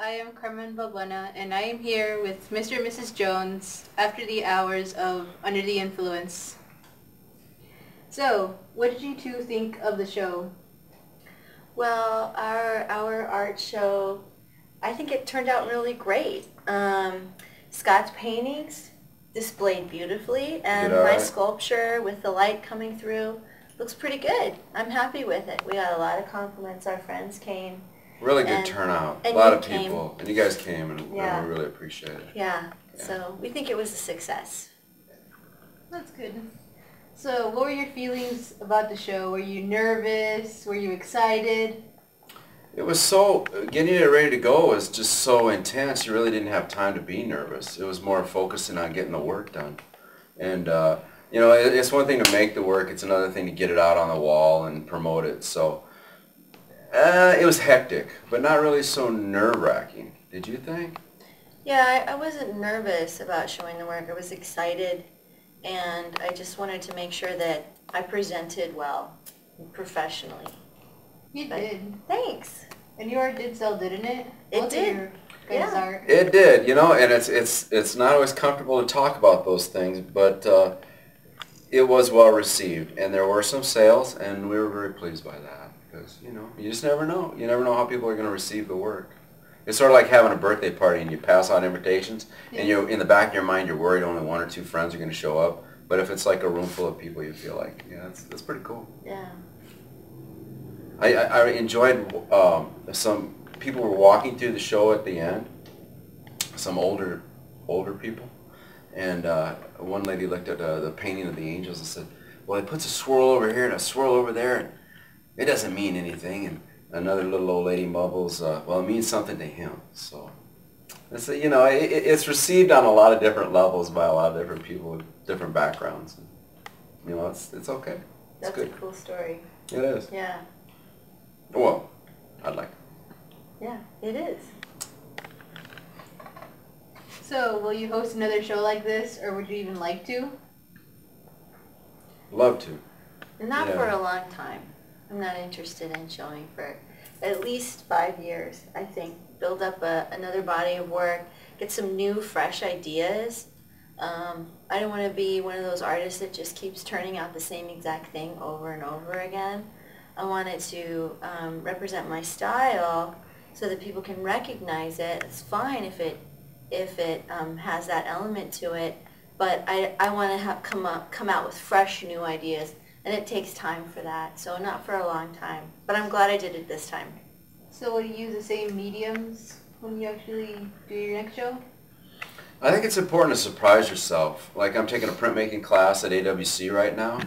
I am Carmen Balbuena, and I am here with Mr. and Mrs. Jones after the hours of Under the Influence. So, what did you two think of the show? Well, our art show, I think it turned out really great. Scott's paintings displayed beautifully, and my sculpture with the light coming through looks pretty good. I'm happy with it. We got a lot of compliments. Our friends came. Really good turnout. A lot of people. And you guys came, and we really appreciate it. Yeah. So we think it was a success. That's good. So what were your feelings about the show? Were you nervous? Were you excited? It was so, getting it ready to go was just so intense, you really didn't have time to be nervous. It was more focusing on getting the work done. And, you know, it's one thing to make the work, it's another thing to get it out on the wall and promote it. So, it was hectic, but not really so nerve-wracking. Did you think? Yeah, I wasn't nervous about showing the work. I was excited, and I just wanted to make sure that I presented well, professionally. You did. Thanks. And your art did sell, didn't it? It did. Your guys' art. It did, you know, and it's not always comfortable to talk about those things, but it was well received, and there were some sales, and we were very pleased by that, because, you know, you just never know. You never know how people are going to receive the work. It's sort of like having a birthday party, and you pass out invitations, and you, in the back of your mind, you're worried only one or two friends are going to show up, but if it's like a room full of people, you feel like, yeah, that's pretty cool. Yeah. I enjoyed some people were walking through the show at the end, some older people, and one lady looked at the painting of the angels and said, well, it puts a swirl over here and a swirl over there, and it doesn't mean anything. And another little old lady mumbles, well, it means something to him. So, it's, you know, it's received on a lot of different levels by a lot of different people with different backgrounds. And, you know, it's okay. It's good. A cool story. It is. Yeah. Well, I'd like. Yeah, it is. So, will you host another show like this, or would you even like to? Love to. Not for a long time. I'm not interested in showing for at least 5 years, I think. Build up another body of work, get some new, fresh ideas. I don't want to be one of those artists that just keeps turning out the same exact thing over and over again. I want it to represent my style so that people can recognize it. It's fine if it has that element to it, but I want to come out with fresh new ideas, and it takes time for that. So not for a long time, but I'm glad I did it this time. So will you use the same mediums when you actually do your next show? I think it's important to surprise yourself. Like, I'm taking a printmaking class at AWC right now,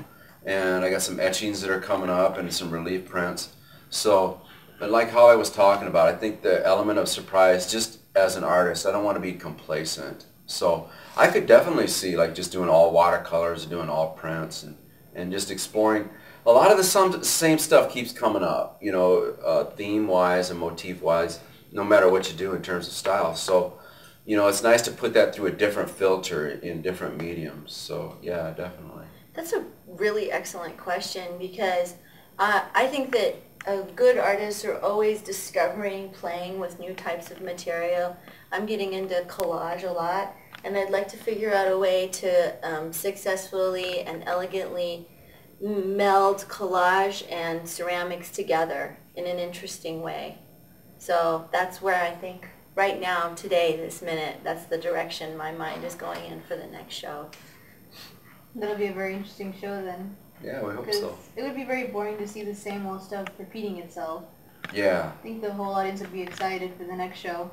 and I got some etchings that are coming up and some relief prints. So, but like Holly was talking about, I think the element of surprise, just as an artist, I don't want to be complacent. So I could definitely see like just doing all watercolors, doing all prints, and just exploring. A lot of the same stuff keeps coming up, you know, theme-wise and motif-wise, no matter what you do in terms of style. So, you know, it's nice to put that through a different filter in different mediums. So, yeah, definitely. That's a really excellent question, because I think that good artists are always discovering, playing with new types of material. I'm getting into collage a lot, and I'd like to figure out a way to successfully and elegantly meld collage and ceramics together in an interesting way. So that's where I think right now, today, this minute, that's the direction my mind is going in for the next show. That'll be a very interesting show then. Yeah, we hope so. It would be very boring to see the same old stuff repeating itself. Yeah. I think the whole audience would be excited for the next show.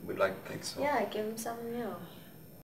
We'd like to think so. Yeah, give them something new.